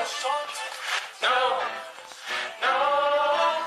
No, no, hold on,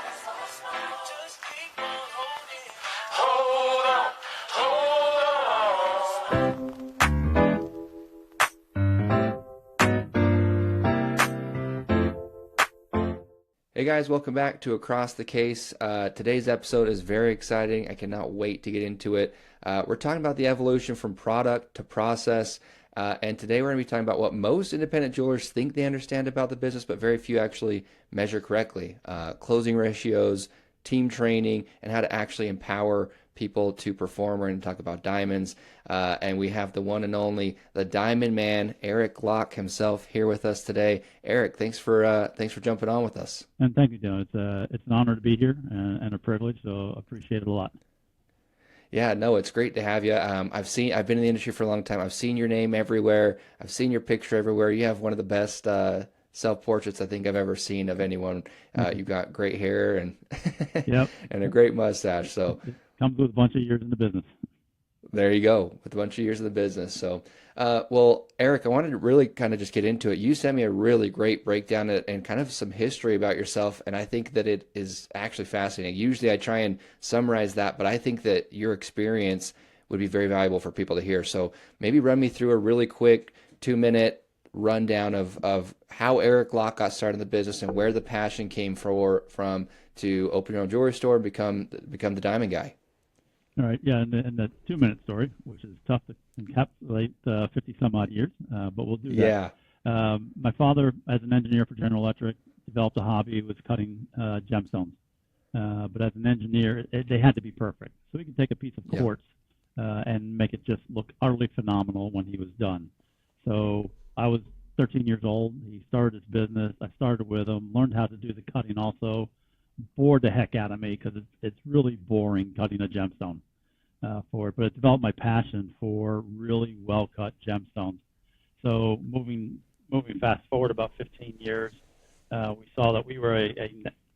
Hey guys, welcome back to Across the Case. Today's episode is very exciting. I cannot wait to get into it. We're talking about the evolution from product to process. And today we're going to be talking about what most independent jewelers think they understand about the business, but very few actually measure correctly. Closing ratios, team training, and how to actually empower people to perform. We're going to talk about diamonds. And we have the one and only, the Diamond Man, Eric Loch himself, here with us today. Eric, thanks for jumping on with us. And thank you, Dylan. It's an honor to be here and a privilege, so I appreciate it a lot. Yeah, no, it's great to have you. I've been in the industry for a long time. I've seen your name everywhere. I've seen your picture everywhere. You have one of the best self-portraits I think I've ever seen of anyone. You've got great hair and Yep. and a great mustache. So It comes with a bunch of years in the business. there you go, with a bunch of years of the business. So, well, Eric, I wanted to really kind of just get into it. You sent me a really great breakdown and kind of some history about yourself, and I think that it is actually fascinating. Usually I try and summarize that, but I think that your experience would be very valuable for people to hear. So maybe run me through a really quick 2-minute rundown of how Eric Loch got started in the business and where the passion came from to open your own jewelry store and become the diamond guy. All right, yeah, and the 2-minute story, which is tough to encapsulate 50-some-odd years, but we'll do that. Yeah. My father, as an engineer for General Electric, developed a hobby with cutting gemstones. But as an engineer, they had to be perfect. So he could take a piece of quartz and make it just look utterly phenomenal when he was done. So I was 13 years old. He started his business. I started with him, learned how to do the cutting also. Bored the heck out of me because it's really boring cutting a gemstone for it. But it developed my passion for really well-cut gemstones. So moving fast forward about 15 years, we saw that we were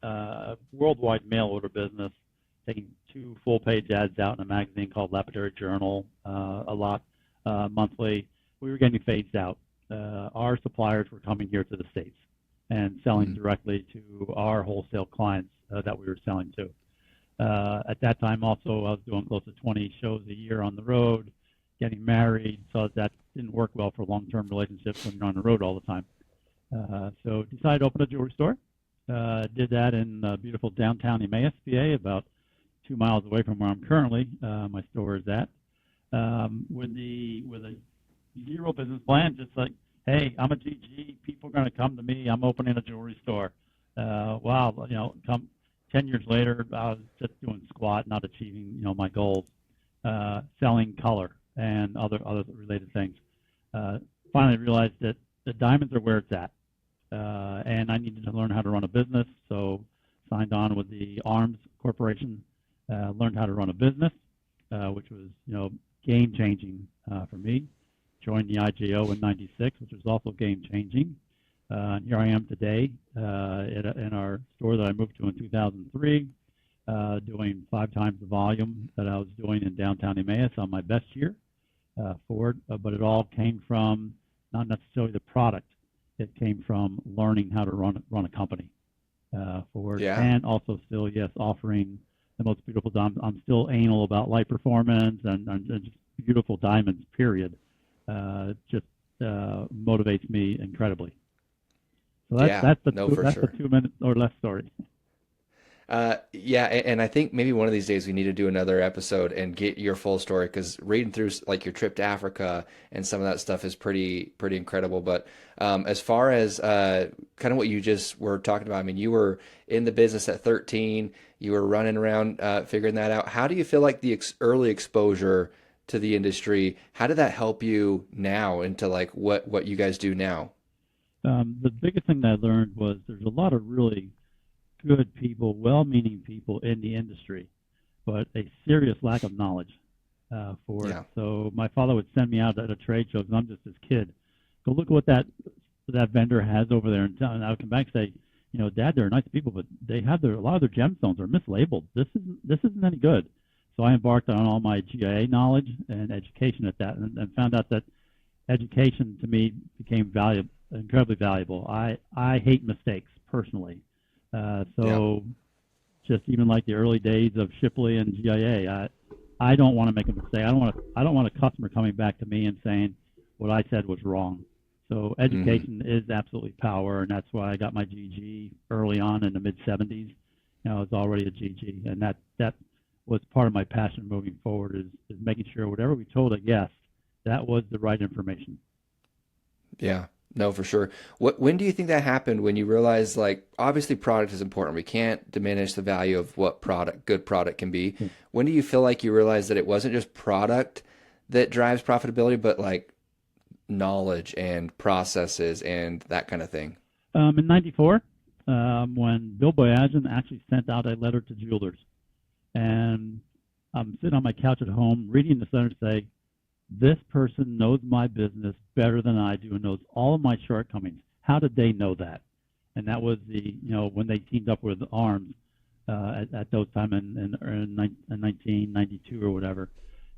a worldwide mail order business, taking 2 full-page ads out in a magazine called Lapidary Journal, a lot monthly. We were getting phased out. Our suppliers were coming here to the States and selling directly to our wholesale clients that we were selling to. At that time also, I was doing close to 20 shows a year on the road, getting married, so that didn't work well for long-term relationships when you're on the road all the time. So decided to open a jewelry store. Did that in beautiful downtown Emmaus, PA, about 2 miles away from where I'm currently. My store is at. With a zero business plan, just like, hey, I'm a GG. People are going to come to me. I'm opening a jewelry store. Wow, come 10 years later, I was just doing squat, not achieving, my goals, selling color and other related things. Finally realized that the diamonds are where it's at, and I needed to learn how to run a business. So signed on with the Arms Corporation, learned how to run a business, which was, game changing for me. Joined the IJO in '96, which was also game changing. And here I am today in our store that I moved to in 2003, doing 5 times the volume that I was doing in downtown Emmaus on my best year forward. But it all came from not necessarily the product. It came from learning how to run a company forward. Yeah. And also still, yes, offering the most beautiful diamonds. I'm still anal about light performance and just beautiful diamonds, period. Just motivates me incredibly. So that's the 2-minute or less story. Yeah, and I think maybe one of these days we need to do another episode and get your full story, because reading through like your trip to Africa and some of that stuff is pretty incredible. But as far as kind of what you just were talking about, I mean, you were in the business at 13, you were running around figuring that out. How do you feel like the early exposure to the industry, how did that help you now into like what you guys do now? The biggest thing that I learned was there's a lot of really good people, well-meaning people in the industry, but a serious lack of knowledge for it. So my father would send me out at a trade show because I'm just this kid. Go look at what that vendor has over there, and I would come back and say, Dad, they're nice people, but they have a lot of their gemstones are mislabeled. This isn't any good. So I embarked on all my GIA knowledge and education at that, and found out that education to me became incredibly valuable. I hate mistakes personally. Yeah. So just even like the early days of Shipley and GIA, I don't want to make a mistake. I don't want a customer coming back to me and saying what I said was wrong. So Hmm. education is absolutely power, and that's why I got my GG early on in the mid '70s. I was already a GG, and that was part of my passion moving forward is making sure whatever we told a guest, that was the right information. Yeah. No, for sure. When do you think that happened when you realized, like, obviously product is important. We can't diminish the value of what good product can be. When do you feel like you realized that it wasn't just product that drives profitability, but like knowledge and processes and that kind of thing? In '94, when Bill Boyajian actually sent out a letter to jewelers, and I'm sitting on my couch at home reading this letter say, this person knows my business better than I do and knows all of my shortcomings. How did they know that? And that was when they teamed up with Arms at those time in 1992 or whatever.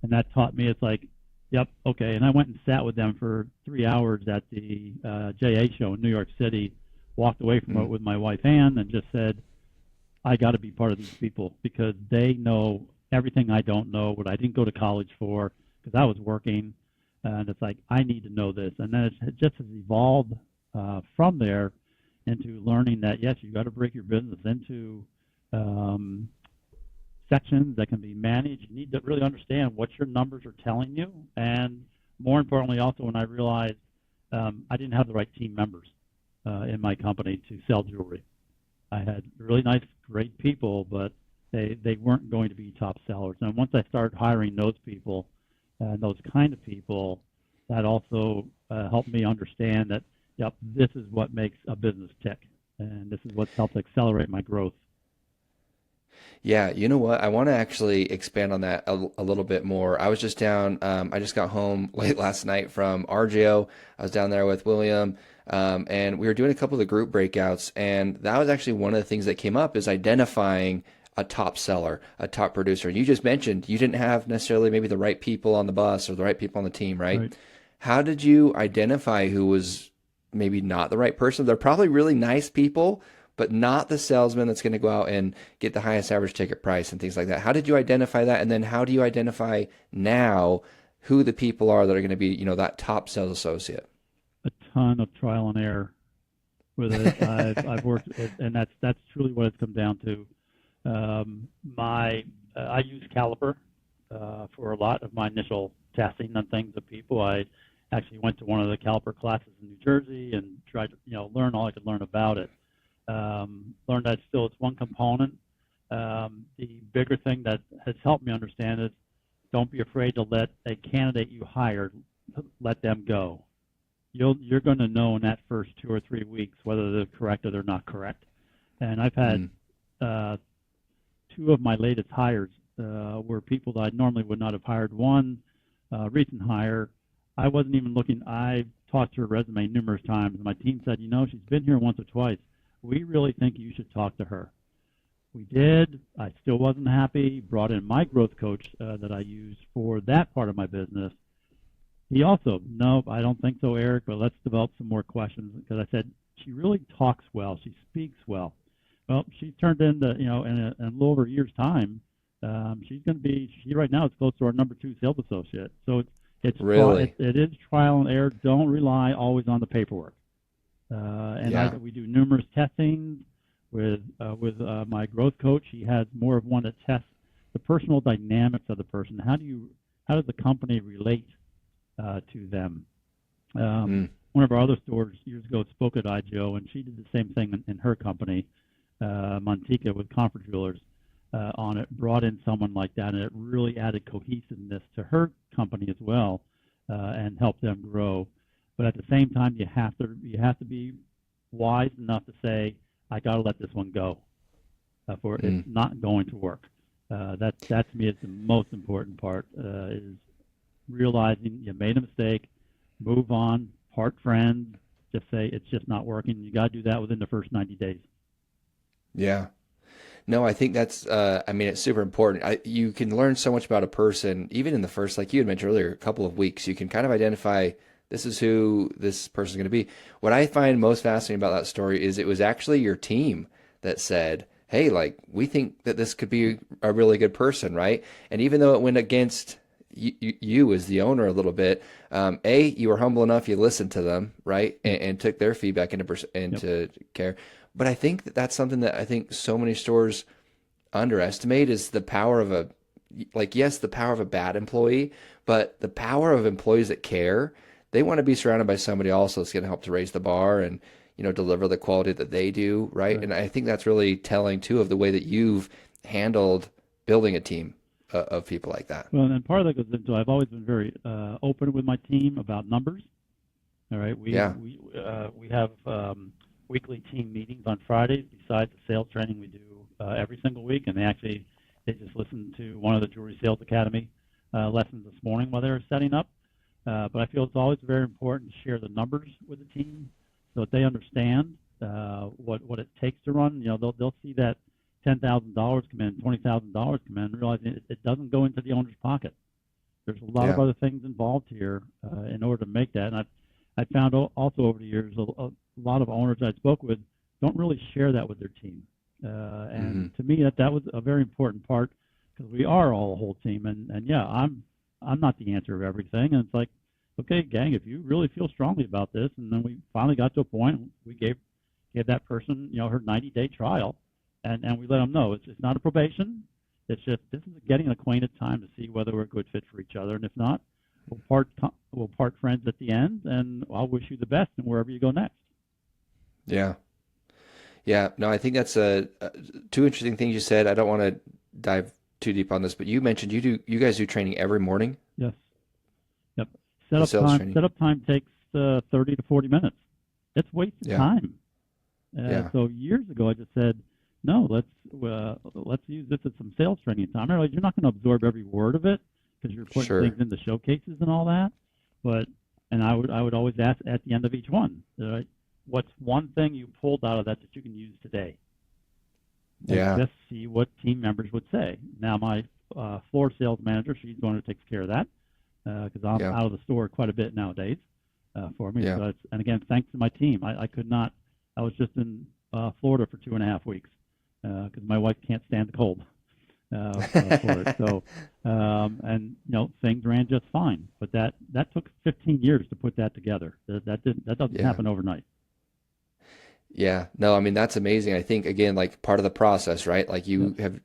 And that taught me it's like, yep, okay. And I went and sat with them for 3 hours at the JA show in New York City, walked away from it Mm. with my wife Ann, and just said, I got to be part of these people because they know everything I don't know, what I didn't go to college for, because I was working, and it's like I need to know this, and then it just has evolved from there into learning that yes, you got to break your business into um, sections that can be managed. You need to really understand what your numbers are telling you, and more importantly, also when I realized I didn't have the right team members in my company to sell jewelry. I had really nice, great people, but they weren't going to be top sellers. And once I started hiring those people and those kind of people, that also helped me understand that, yep, this is what makes a business tick, and this is what's helped accelerate my growth. Yeah, you know what? I want to actually expand on that a little bit more. I was just down, I just got home late last night from RGO. I was down there with William, and we were doing a couple of the group breakouts, and that was actually one of the things that came up is identifying a top seller, a top producer. You just mentioned you didn't have necessarily maybe the right people on the bus or the right people on the team, right? Right. How did you identify who was maybe not the right person? They're probably really nice people, but not the salesman that's going to go out and get the highest average ticket price and things like that. How did you identify that? And then how do you identify now who the people are that are going to be, that top sales associate? A ton of trial and error with it. I've worked, and that's truly what it's come down to. My I use Caliper for a lot of my initial testing on things of people. I actually went to one of the Caliper classes in New Jersey and tried to learn all I could learn about it. Learned that still it's one component. The bigger thing that has helped me understand is don't be afraid to let a candidate you hired let them go. You're going to know in that first 2 or 3 weeks whether they're correct or they're not correct. And I've had Mm. two of my latest hires were people that I normally would not have hired. One recent hire, I wasn't even looking. I talked to her resume numerous times, and my team said, she's been here once or twice. We really think you should talk to her. We did. I still wasn't happy. Brought in my growth coach that I use for that part of my business. He also, no, I don't think so, Eric, but let's develop some more questions because I said, she really talks well. She speaks well. Well, she's turned into, in a little over a year's time, she's going to be, she right now is close to our number 2 sales associate. So Really? it is trial and error. Don't rely always on the paperwork. Yeah. We do numerous testings with my growth coach. He has more of one that tests the personal dynamics of the person. How does the company relate to them? Mm. One of our other stores years ago spoke at IGO, and she did the same thing in her company, Montica, with Comfort Jewelers on it. Brought in someone like that, and it really added cohesiveness to her company as well, and helped them grow. But at the same time, you have to be wise enough to say, I got to let this one go, for it's not going to work. That to me is the most important part, is realizing you made a mistake, move on, part friends, just say it's just not working. You got to do that within the first 90 days. Yeah. No, I think that's, I mean, it's super important. You can learn so much about a person, even in the first, like you had mentioned earlier, a couple of weeks. You can kind of identify this is who this person's going to be. What I find most fascinating about that story is it was actually your team that said, hey, like, we think that this could be a really good person, right? And even though it went against you as the owner a little bit, you were humble enough, you listened to them, right? And took their feedback into care. But I think that that's something that I think so many stores underestimate is the power of yes, the power of a bad employee, but the power of employees that care. They want to be surrounded by somebody also that's going to help to raise the bar and, deliver the quality that they do, right? And I think that's really telling too of the way that you've handled building a team of people like that. Well, and then part of that goes into I've always been very open with my team about numbers. All right, we have weekly team meetings on Fridays besides the sales training we do every single week, and they just listened to one of the Jewelry Sales Academy lessons this morning while they were setting up. But I feel it's always very important to share the numbers with the team so that they understand what it takes to run. They'll see that $10,000 come in, $20,000 come in, realizing it doesn't go into the owner's pocket. There's a lot of other things involved here in order to make that. And I found also over the years a lot of owners I spoke with don't really share that with their team. And to me, that was a very important part because we are all a whole team. And yeah, I'm not the answer of everything. And it's like, okay, gang, if you really feel strongly about this, and then we finally got to a point we gave that person, her 90-day trial, and we let them know it's not a probation. It's just this is getting an acquainted time to see whether we're a good fit for each other, and if not, we'll part friends at the end, and I'll wish you the best in wherever you go next. Yeah. No, I think that's two interesting things you said. I don't want to dive too deep on this, but you mentioned you guys do training every morning. Yes. Yep. Setup time takes 30 to 40 minutes. It's wasted time. So years ago, I just said, no, let's use this as some sales training time. I realize you're not going to absorb every word of it because you're putting things into showcases and all that. And I would always ask at the end of each one, what's one thing you pulled out of that you can use today? And just see what team members would say. Now, my floor sales manager, she's the one who takes care of that because I'm out of the store quite a bit nowadays for me. So and again, thanks to my team. I could not. I was just in Florida for 2.5 weeks because my wife can't stand the cold for it. So and things ran just fine. But that took 15 years to put that together. That doesn't happen overnight. Yeah, no, I mean, that's amazing. I think, again, like part of the process, right? Like you have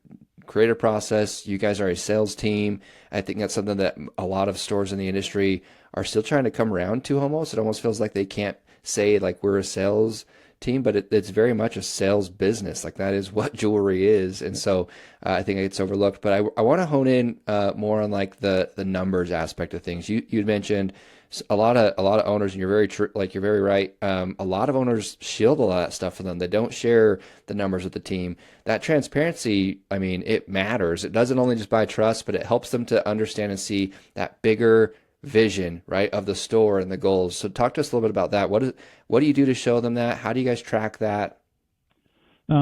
created a process. You guys are a sales team. I think that's something that a lot of stores in the industry are still trying to come around to almost. It almost feels like they can't say like we're a sales team, but it's very much a sales business. Like that is what jewelry is. And so I think it gets overlooked. But I want to hone in more on like the numbers aspect of things. You'd mentioned a lot of owners, and you're very true, like you're very right. A lot of owners shield a lot of that stuff from them. They don't share the numbers with the team. That transparency, I mean, it matters. It doesn't only just buy trust, but it helps them to understand and see that bigger vision, right, of the store and the goals. So talk to us a little bit about that. What do you do to show them that? How do you guys track that?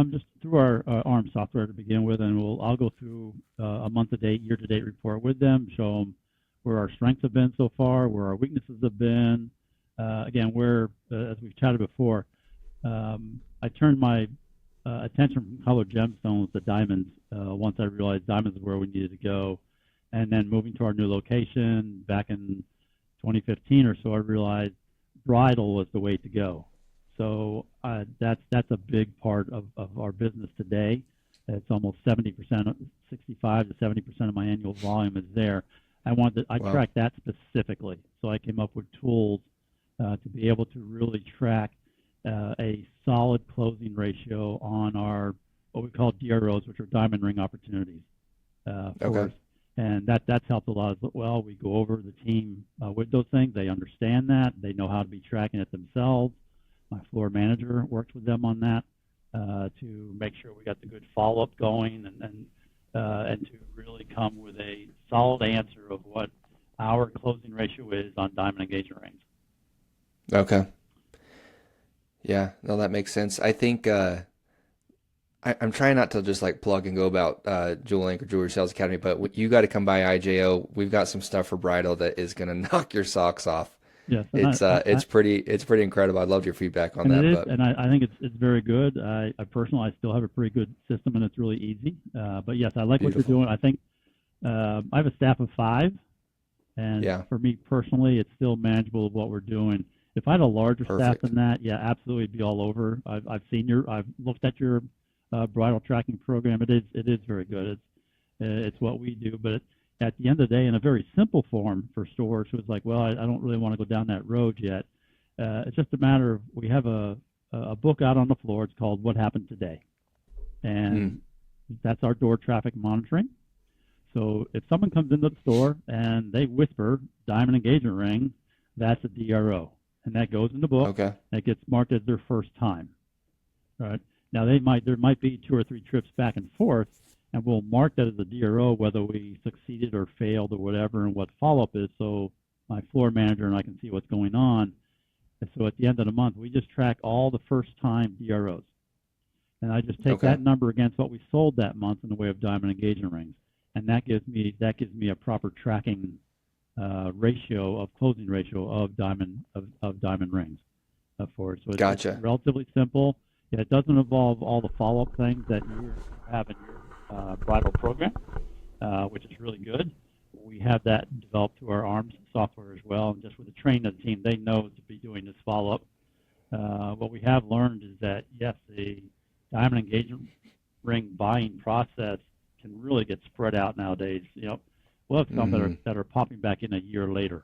Just through our ARM software to begin with, and I'll go through a month-to-date, year-to-date report with them, show them where our strengths have been so far, where our weaknesses have been. Again, as we've chatted before, I turned my attention from colored gemstones to diamonds once I realized diamonds is where we needed to go. And then moving to our new location back in 2015 or so, I realized bridal was the way to go. So that's a big part of our business today. It's almost 70%, 65 to 70% of my annual volume is there. I track that specifically. So I came up with tools to be able to really track a solid closing ratio on our what we call DROs, which are diamond ring opportunities. For us. And that's helped a lot as well. We go over the team with those things. They understand that. They know how to be tracking it themselves. My floor manager works with them on that to make sure we got the good follow-up going and to really come with a solid answer of what our closing ratio is on diamond engagement rings. Okay. Yeah, no, that makes sense. I think I'm trying not to just like plug and go about Jewel Inc. or Jewelry Sales Academy, but you got to come by IJO. We've got some stuff for bridal that is going to knock your socks off. Yes, and It's pretty incredible. I loved your feedback on and that. it is, But and I think it's very good. I personally, I still have a pretty good system, and it's really easy. But yes, I like what you're beautiful. doing. I think I have a staff of 5, and Yeah, for me personally, it's still manageable of what we're doing. If I had a larger staff perfect. than that, yeah, absolutely, it'd be all over. I've looked at your bridal tracking program. It is very good. It's what we do, but at the end of the day, in a very simple form for stores, who was like, well, I don't really want to go down that road yet. It's just a matter of we have a book out on the floor. It's called What Happened Today, Mm, and that's our door traffic monitoring. So if someone comes into the store and they whisper diamond engagement ring, that's a DRO, and that goes in the book. okay. That gets marked as their first time. Right now, there might be 2 or 3 trips back and forth, and we'll mark that as a DRO whether we succeeded or failed or whatever, and what follow-up is, so my floor manager and I can see what's going on. And so at the end of the month, we just track all the first-time DROs, and I just take Okay. that number against what we sold that month in the way of diamond engagement rings, and that gives me a proper tracking closing ratio of diamond rings for it. So it's Gotcha. relatively simple. Yeah, it doesn't involve all the follow-up things that you have in your bridal program, which is really good. We have that developed through our ARMS software as well, and just with the training of the team, they know to be doing this follow-up. What we have learned is that, yes, the diamond engagement ring buying process can really get spread out nowadays. We'll have some Hmm. that are popping back in a year later.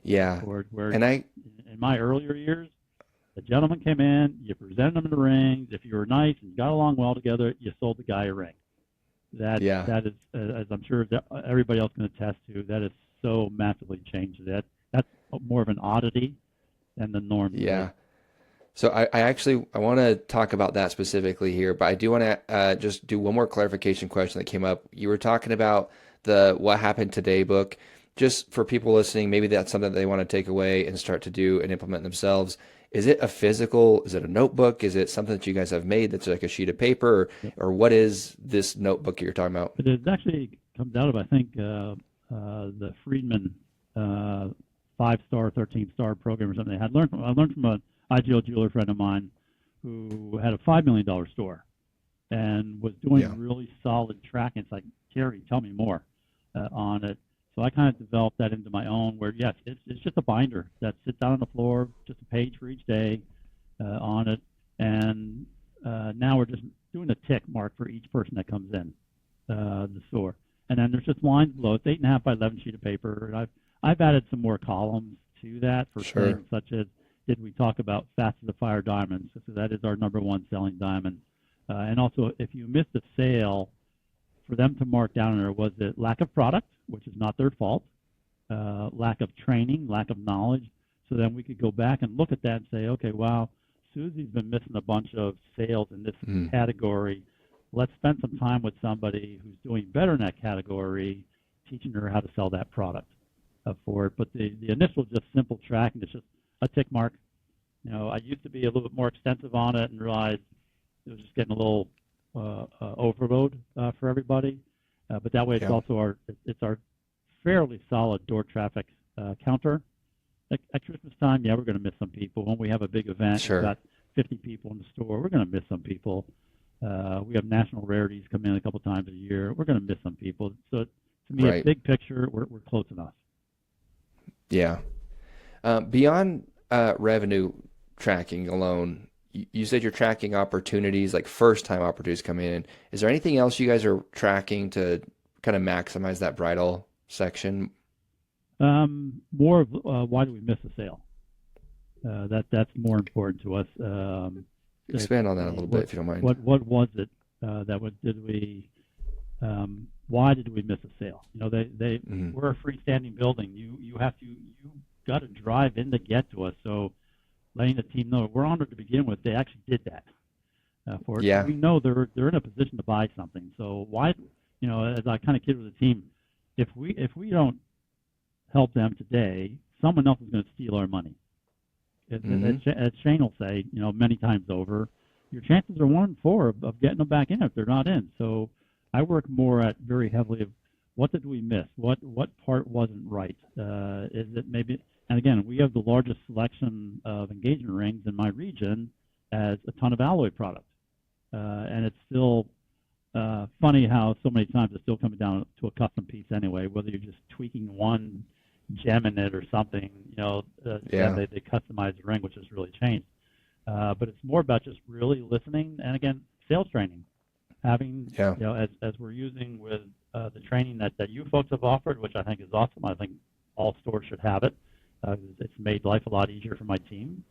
Yeah. Where And I, in my earlier years, the gentleman came in, you presented him the rings. If you were nice and you got along well together, you sold the guy a ring. yeah, That is, as I'm sure that everybody else can attest to, that is so massively changed. That's more of an oddity than the norm yeah. today. So I want to talk about that specifically here, but I do want to just do one more clarification question that came up. You were talking about the What Happened Today book. Just for people listening, maybe that's something that they want to take away and start to do and implement themselves. Is it a physical? Is it a notebook? Is it something that you guys have made that's like a sheet of paper, Yep. or what is this notebook you're talking about? But it actually comes out of, I think, the Friedman 5-star, 13-star program or something. I learned from an IGL jeweler friend of mine who had a $5 million store and was doing Yeah. really solid tracking. It's like, Terry, tell me more on it. So I kind of developed that into my own where, yes, it's just a binder that sits down on the floor, just a page for each day on it. And now we're just doing a tick mark for each person that comes in the store. And then there's just lines below. It's 8.5 by 11 sheet of paper. And I've added some more columns to that for Sure. things such as, did we talk about Fastest to Fire diamonds? So that is our #1 selling diamond. And also, if you missed a sale, for them to mark down there, was it lack of product, which is not their fault, lack of training, lack of knowledge. So then we could go back and look at that and say, okay, wow, Susie's been missing a bunch of sales in this Mm. category. Let's spend some time with somebody who's doing better in that category, teaching her how to sell that product for it. But the initial just simple tracking is just a tick mark. I used to be a little bit more extensive on it and realized it was just getting a little overload for everybody. But that way, it's Yeah. also our fairly solid door traffic counter. At Christmas time, yeah, we're going to miss some people. When we have a big event, Sure. we've got 50 people in the store, we're going to miss some people. We have national rarities come in a couple times a year. We're going to miss some people. So to me, a Right. big picture, we're close enough. Yeah. Beyond revenue tracking alone, you said you're tracking opportunities, like first time opportunities coming in. Is there anything else you guys are tracking to kind of maximize that bridal section? More of why do we miss a sale? That's more important to us. Expand on that a little bit if you don't mind. What was it why did we miss a sale? Mhm. We're a freestanding building. You got to drive in to get to us. So letting the team know we're honored to begin with. They actually did that for us. Yeah. We know they're in a position to buy something. So why, as I kind of kid with the team, if we don't help them today, someone else is going to steal our money. Mhm. As Shane will say, many times over, your chances are 1 in 4 of getting them back in if they're not in. So I work more at very heavily of what did we miss? What part wasn't right? Is it maybe And again, we have the largest selection of engagement rings in my region as a ton of alloy product. And it's still funny how so many times it's still coming down to a custom piece anyway, whether you're just tweaking one gem in it or something, then they customize the ring, which has really changed. But it's more about just really listening, and again, sales training. Having, as we're using with the training that you folks have offered, which I think is awesome. I think all stores should have it. It's made life a lot easier for my team.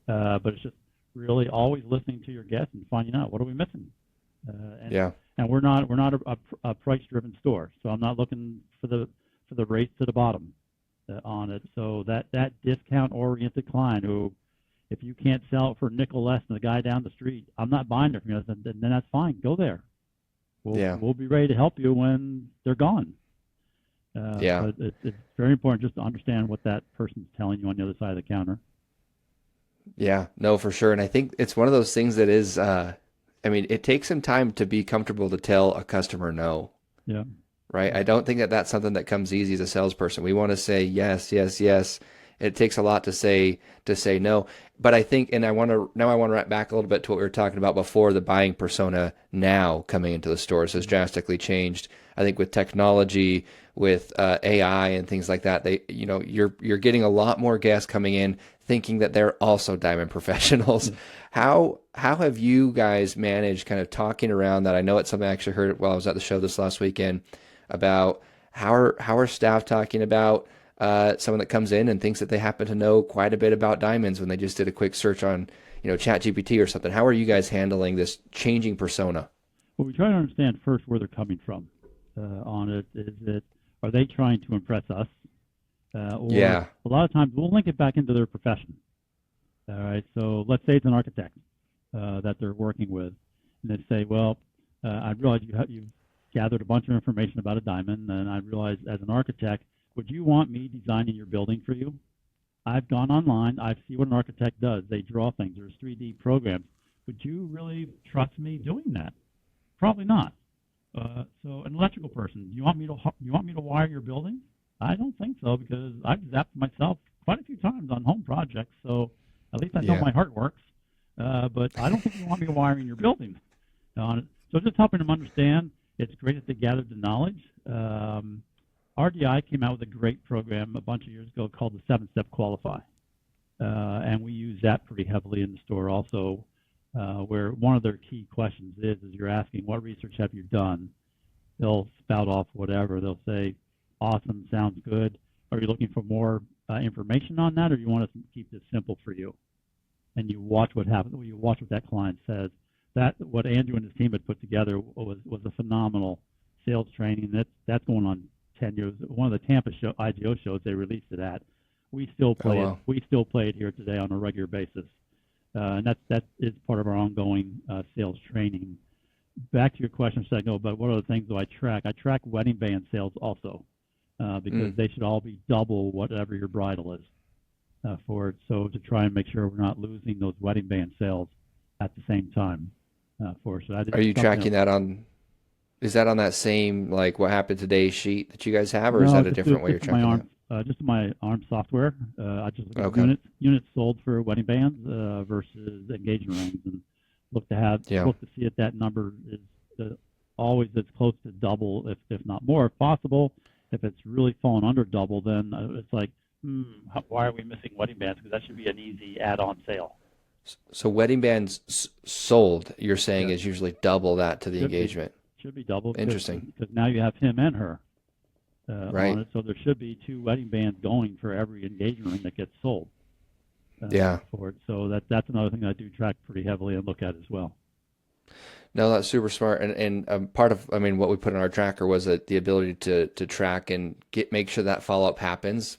But it's just really always listening to your guests and finding out what are we missing. And we're not a price-driven store, so I'm not looking for the race to the bottom on it. So that discount-oriented client who, if you can't sell it for a nickel less than the guy down the street, I'm not buying it from you. Then that's fine. Go there. We'll be ready to help you when they're gone. But it's very important just to understand what that person's telling you on the other side of the counter. Yeah, no, for sure. And I think it's one of those things that is, it takes some time to be comfortable to tell a customer no. Yeah. Right. I don't think that that's something that comes easy as a salesperson. We want to say yes, yes, yes. It takes a lot to say no. But I think, and I want to wrap back a little bit to what we were talking about before. The buying persona now coming into the stores has drastically changed. I think with technology, with AI and things like that, you're getting a lot more guests coming in thinking that they're also diamond professionals. How have you guys managed kind of talking around that? I know it's something I actually heard while I was at the show this last weekend about how are staff talking about someone that comes in and thinks that they happen to know quite a bit about diamonds when they just did a quick search on, ChatGPT or something. How are you guys handling this changing persona? Well, we try to understand first where they're coming from on it. Are they trying to impress us? Or a lot of times we'll link it back into their profession. All right, so let's say it's an architect that they're working with, and they say, well, I realize you've gathered a bunch of information about a diamond, and I realize as an architect, would you want me designing your building for you? I've gone online. I see what an architect does. They draw things. There's 3D programs. Would you really trust me doing that? Probably not. So an electrical person, you want me to wire your building? I don't think so, because I've zapped myself quite a few times on home projects. So at least I know my heart works. But I don't think you want me wiring your building on it. So just helping them understand. It's great that they gathered the knowledge. RDI came out with a great program a bunch of years ago called the 7-Step Qualify. And we use that pretty heavily in the store also, where one of their key questions is you're asking, what research have you done? They'll spout off whatever. They'll say, awesome, sounds good. Are you looking for more information on that, or do you want us to keep this simple for you? And you watch what happens. You watch what that client says. That what Andrew and his team had put together was a phenomenal sales training. That's going on 10 years. One of the Tampa IGO shows they released it at. We still play it. We still play it here today on a regular basis, and that is part of our ongoing sales training. Back to your question a second ago, but what other things do I track? I track wedding band sales also, because they should all be double whatever your bridal is for it. So to try and make sure we're not losing those wedding band sales at the same time for us. So are you tracking that on? Is that on that same like what happened today sheet that you guys have, or is that a different way you're tracking that? Just my ARM software. I just look at units sold for wedding bands versus engagement rings, and look to see if that number is always as close to double, if not more, if possible. If it's really fallen under double, then it's like, why are we missing wedding bands? Because that should be an easy add-on sale. So wedding bands sold, you're saying, is usually double that to the engagement. Should be double. Interesting. Because now you have him and her right. on it, so there should be 2 wedding bands going for every engagement ring that gets sold. For it. So that's another thing I do track pretty heavily and look at as well. No, that's super smart. And part of, what we put in our tracker was the ability to track and make sure that follow-up happens.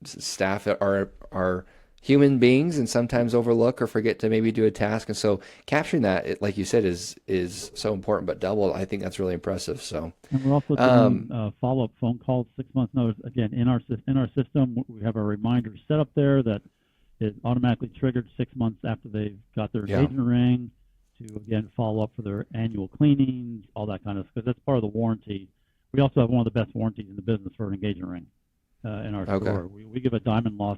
Staff are human beings and sometimes overlook or forget to maybe do a task. And so capturing that, like you said, is so important, but double, I think that's really impressive. So, and we're also doing follow-up phone calls 6 months notice. Again, in our system, we have a reminder set up there that is automatically triggered 6 months after they've got their engagement ring to, again, follow up for their annual cleanings, all that kind of stuff, because that's part of the warranty. We also have one of the best warranties in the business for an engagement ring in our store. We give a diamond loss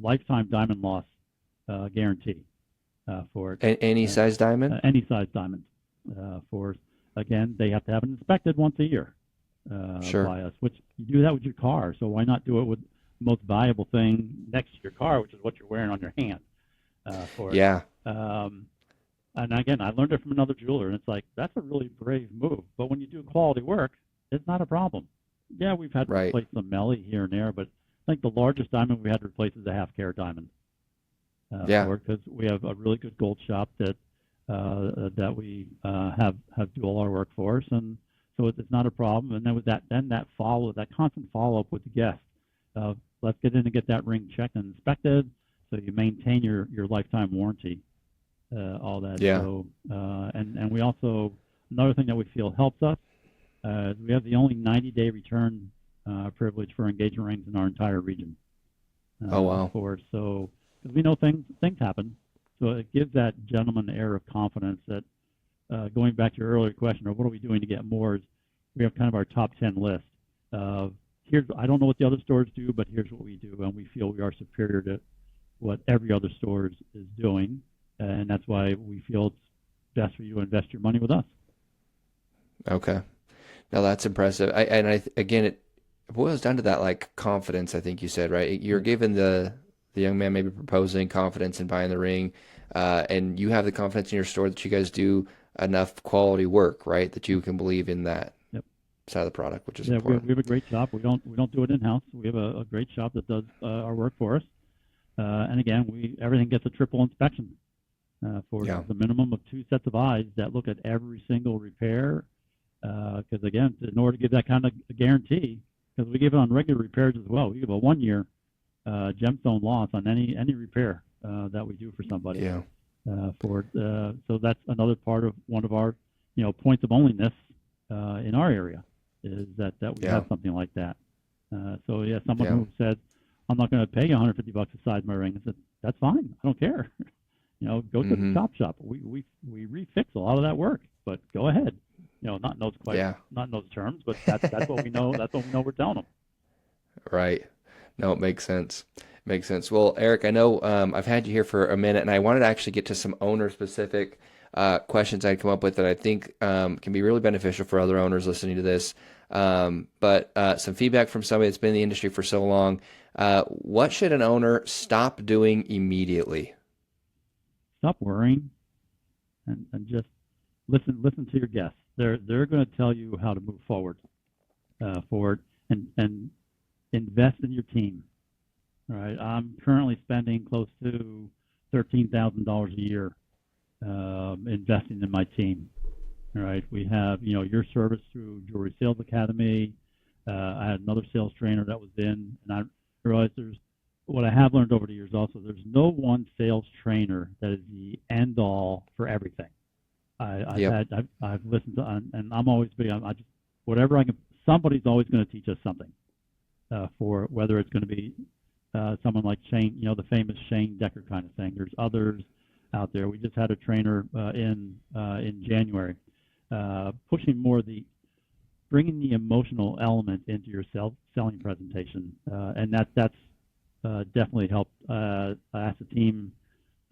lifetime diamond loss guarantee for Any size diamond? any size diamond. For again, they have to have it inspected once a year Sure. by us. Which you do that with your car, so why not do it with the most valuable thing next to your car, which is what you're wearing on your hand for it. Yeah. And again, I learned it from another jeweler, and it's like, that's a really brave move. But when you do quality work, it's not a problem. Yeah, we've had to Right. replace some melly here and there, but I think the largest diamond we had to replace is a half-carat diamond. Yeah. Because we have a really good gold shop that we have do all our work for us, and so it's not a problem. And then with that, that constant follow-up with the guest. Let's get in and get that ring checked and inspected, so you maintain your lifetime warranty. All that. Yeah. So, and we also, another thing that we feel helps us, we have the only 90-day return privilege for engagement rings in our entire region. Oh, wow. So, because we know things happen, so it gives that gentleman an air of confidence that, going back to your earlier question, or what are we doing to get more, is we have kind of our top 10 list of, I don't know what the other stores do, but here's what we do, and we feel we are superior to what every other store is doing. And that's why we feel it's best for you to invest your money with us. Okay. Now that's impressive. Again, it boils down to that like confidence, I think you said, right? You're giving the young man maybe proposing confidence in buying the ring, and you have the confidence in your store that you guys do enough quality work, right? That you can believe in that side of the product, which is important. We have a great shop. We don't do it in-house. We have a great shop that does our work for us. And again, everything gets a triple inspection. For the minimum of 2 sets of eyes that look at every single repair. Because again, in order to give that kind of guarantee, because we give it on regular repairs as well, we give a 1-year gemstone loss on any repair that we do for somebody. Yeah. So that's another part of one of our points of onlyness in our area, is that we have something like that. Someone who said, I'm not going to pay you $150 a size my ring, I said, that's fine, I don't care. Go to the shop. We refix a lot of that work, but go ahead. Not in those terms, but that's what we know. That's what we know we're telling them. Right. No, it makes sense. Makes sense. Well, Eric, I know I've had you here for a minute, and I wanted to actually get to some owner-specific questions I'd come up with that I think can be really beneficial for other owners listening to this. But some feedback from somebody that's been in the industry for so long. What should an owner stop doing immediately? Stop worrying, and just listen to your guests. They're going to tell you how to move forward, and invest in your team. All right, I'm currently spending close to $13,000 a year investing in my team. All right, we have your service through Jewelry Sales Academy. I had another sales trainer that was in, and I realized what I have learned over the years also, there's no one sales trainer that is the end all for everything. I've listened to, and I'm always big on, whatever I can, somebody's always going to teach us something, for whether it's going to be someone like Shane, the famous Shane Decker kind of thing. There's others out there. We just had a trainer in January, pushing more bringing the emotional element into your selling presentation, and that's definitely helped. I asked the team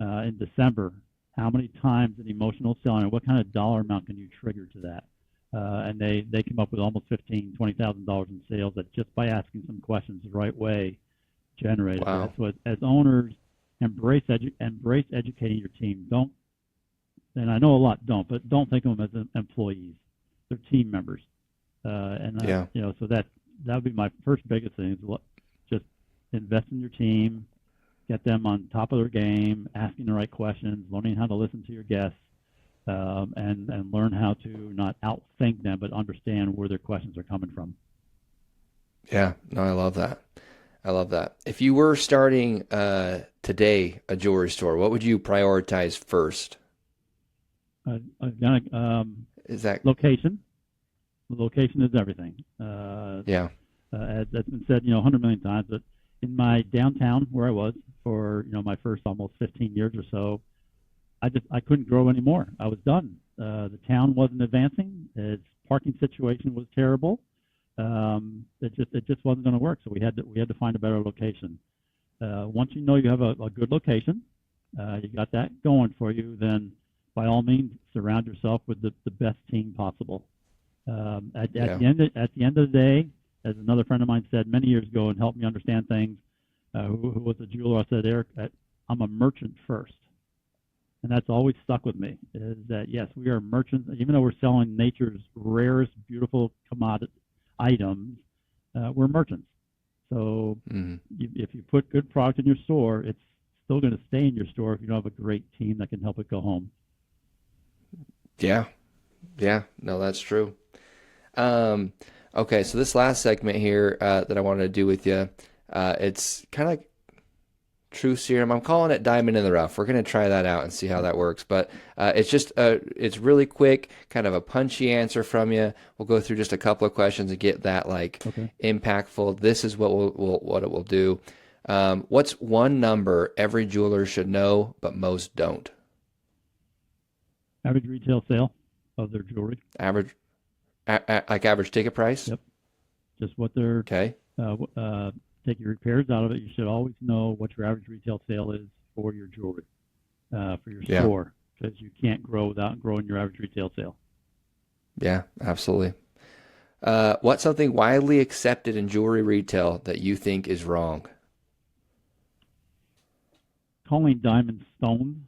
in December, how many times an emotional selling, and what kind of dollar amount can you trigger to that? And they came up with almost $20,000 in sales that just by asking some questions the right way generated. Wow. So as owners, embrace educating your team. Don't, and I know a lot don't, but don't think of them as employees. They're team members. So that would be my first biggest thing, is just invest in your team, get them on top of their game, asking the right questions, learning how to listen to your guests, and learn how to not outthink them, but understand where their questions are coming from. Yeah, no, I love that. I love that. If you were starting today a jewelry store, what would you prioritize first? Is that location? The location is everything. That's been said, 100 million times. But in my downtown, where I was for my first almost 15 years or so, I couldn't grow anymore. I was done. The town wasn't advancing. Its parking situation was terrible. It just wasn't going to work. So we had to find a better location. Once you know you have a good location, you got that going for you, then by all means surround yourself with the best team possible. At the end of the day, as another friend of mine said many years ago and helped me understand things, who was a jeweler, I said, Eric, I'm a merchant first. And that's always stuck with me, is that, yes, we are merchants. Even though we're selling nature's rarest, beautiful commodity items, we're merchants. So if you put good product in your store, it's still going to stay in your store if you don't have a great team that can help it go home. Yeah. Yeah. No, that's true. Okay, so this last segment here that I wanted to do with you, it's kind of like truth serum. I'm calling it diamond in the rough. We're going to try that out and see how that works. But it's just it's really quick, kind of a punchy answer from you. We'll go through just a couple of questions and get that impactful. This is what what it will do. What's one number every jeweler should know but most don't? Average retail sale of their jewelry. Average, like average ticket price? Yep. Just what they're okay. Take your repairs out of it. You should always know what your average retail sale is for your jewelry, for your store, because you can't grow without growing your average retail sale. Yeah, absolutely. What's something widely accepted in jewelry retail that you think is wrong? Calling diamond stone.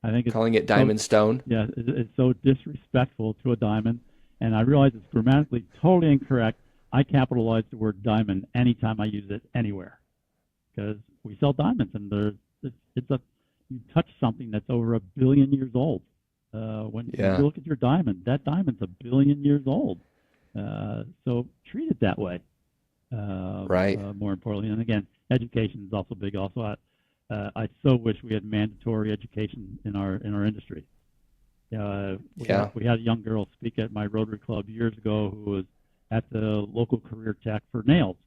I think calling it diamond stone. Yeah, it's so disrespectful to a diamond, and I realize it's grammatically totally incorrect. I capitalize the word diamond anytime I use it anywhere, because we sell diamonds, and you touch something that's over 1 billion years old. When you look at your diamond, that diamond's 1 billion years old. So treat it that way. Right. More importantly, and again, education is also big. Also, I so wish we had mandatory education in our industry. We had a young girl speak at my Rotary Club years ago who was at the local career tech for nails,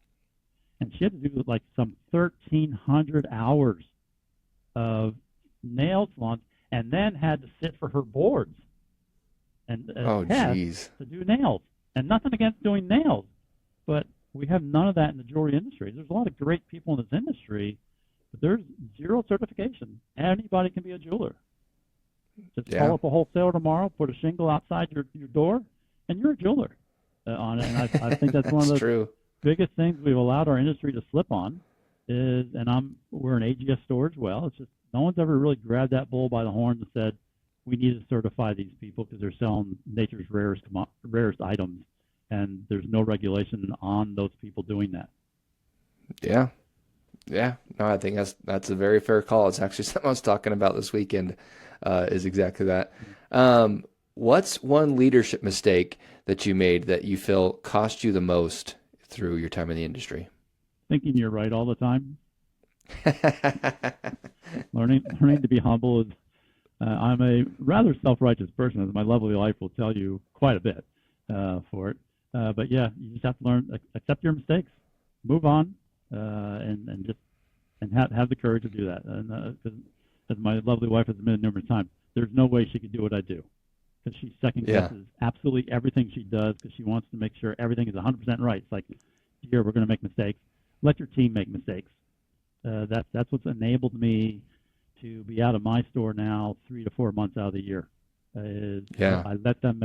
and she had to do like some 1,300 hours of nail salons, and then had to sit for her boards and test to do nails. And nothing against doing nails, but we have none of that in the jewelry industry. There's a lot of great people in this industry, but there's zero certification. Anybody can be a jeweler. Just call up a wholesaler tomorrow, put a shingle outside your door, and you're a jeweler on it. And I think that's one of the biggest things we've allowed our industry to slip on is, and we're an AGS store as well. It's just no one's ever really grabbed that bull by the horns and said, we need to certify these people because they're selling nature's rarest items, and there's no regulation on those people doing that. Yeah. Yeah. No, I think that's a very fair call. It's actually something I was talking about this weekend, is exactly that. What's one leadership mistake that you made that you feel cost you the most through your time in the industry? Thinking you're right all the time. Learning to be humble is. I'm a rather self-righteous person, as my lovely wife will tell you quite a bit for it. But yeah, you just have to learn, accept your mistakes, move on, and have the courage to do that. And as my lovely wife has admitted numerous times, there's no way she could do what I do, because she second guesses absolutely everything she does because she wants to make sure everything is 100% right. It's like, dear, we're going to make mistakes. Let your team make mistakes. That's what's enabled me to be out of my store now 3 to 4 months out of the year. I let them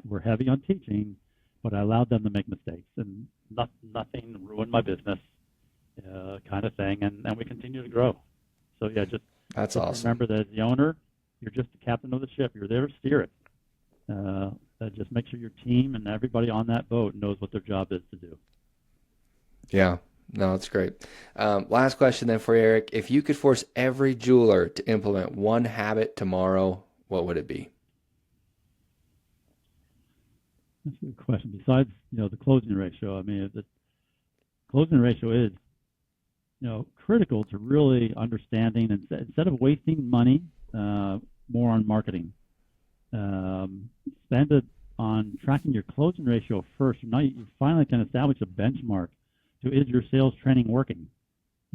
we're heavy on teaching, but I allowed them to make mistakes, and nothing ruined my business, kind of thing, and we continue to grow. So yeah, just awesome. Remember that as the owner, you're just the captain of the ship. You're there to steer it. Just make sure your team and everybody on that boat knows what their job is to do. Yeah. No, that's great. Last question then for Eric. If you could force every jeweler to implement one habit tomorrow, what would it be? That's a good question. Besides, the closing ratio, I mean, the closing ratio is, critical to really understanding, and instead of wasting money, more on marketing. Spend it on tracking your closing ratio first. Now you finally can establish a benchmark. So is your sales training working?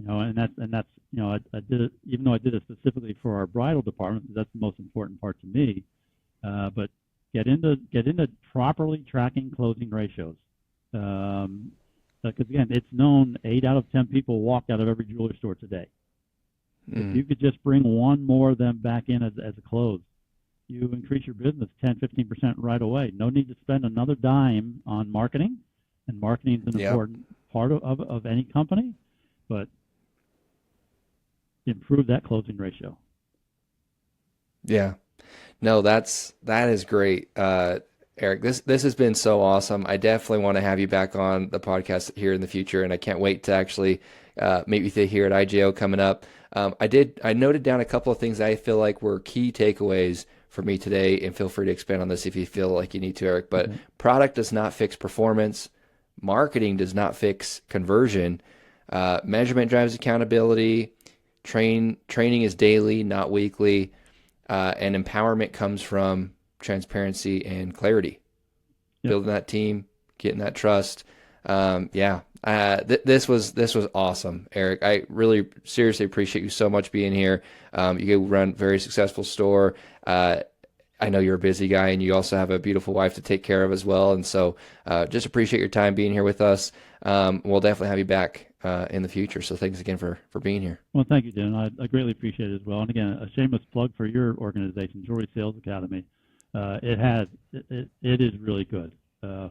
And that's I did it, even though I did it specifically for our bridal department, because that's the most important part to me. But get into properly tracking closing ratios. Because again, it's known 8 out of 10 people walk out of every jewelry store today. If you could just bring one more of them back in as a close, you increase your business 10, 15% right away. No need to spend another dime on marketing, and marketing is an important part of any company, but improve that closing ratio. Yeah. No, that is great. Eric, this has been so awesome. I definitely want to have you back on the podcast here in the future, and I can't wait to actually meet with you here at IJO coming up. I noted down a couple of things I feel like were key takeaways for me today, and feel free to expand on this if you feel like you need to, Eric. But product does not fix performance. Marketing does not fix conversion. Measurement drives accountability. Training is daily, not weekly. And empowerment comes from transparency and clarity. Building that team, getting that trust. This was awesome, Eric. I really seriously appreciate you so much being here. You run a very successful store. I know you're a busy guy, and you also have a beautiful wife to take care of as well. And so just appreciate your time being here with us. We'll definitely have you back in the future. So thanks again for being here. Well, thank you, Dan. I greatly appreciate it as well. And again, a shameless plug for your organization, Jewelry Sales Academy. It is really good. I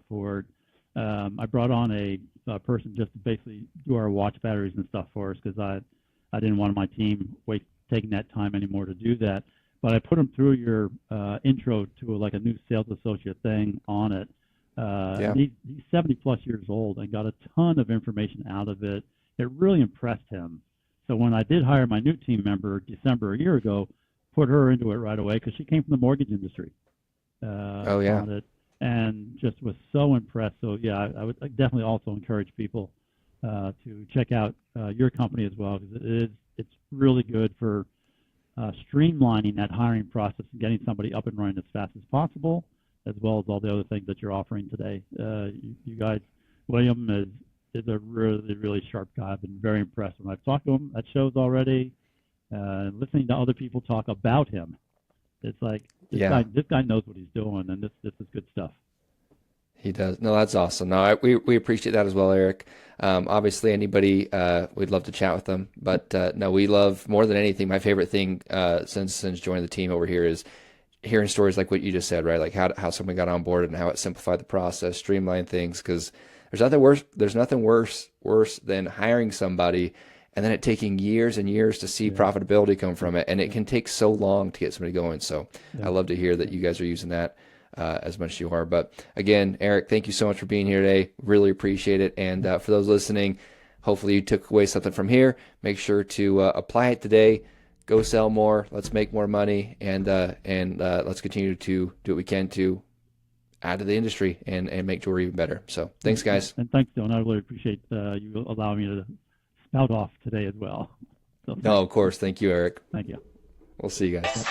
brought on a person just to basically do our watch batteries and stuff for us, because I didn't want my team taking that time anymore to do that. But I put them through your intro to like a new sales associate thing on it. He's 70 plus years old and got a ton of information out of it. It really impressed him. So when I did hire my new team member December a year ago, put her into it right away, because she came from the mortgage industry. On it, and just was so impressed. So yeah, I would definitely also encourage people to check out your company as well, because it's really good for streamlining that hiring process and getting somebody up and running as fast as possible, as well as all the other things that you're offering today. You guys, William is a really, really sharp guy. I've been very impressed when I've talked to him at shows already, listening to other people talk about him. It's like this guy knows what he's doing, and this is good stuff. He does. No, that's awesome. No, we appreciate that as well, Eric. Obviously, anybody, we'd love to chat with them. But no, we love, more than anything, my favorite thing since joining the team over here is hearing stories like what you just said, right? Like how someone got on board and how it simplified the process, streamlined things. Because there's nothing worse than hiring somebody and then it taking years and years to see profitability come from it. And it can take so long to get somebody going. So I love to hear that you guys are using that as much as you are. But again, Eric, thank you so much for being here today. Really appreciate it. And for those listening, hopefully you took away something from here. Make sure to apply it today. Go sell more. Let's make more money. And let's continue to do what we can to add to the industry and make jewelry even better. So thanks, guys. And thanks, Dylan. I really appreciate you allowing me to spout off today as well. So, no, of course. Thank you, Eric. Thank you. We'll see you guys.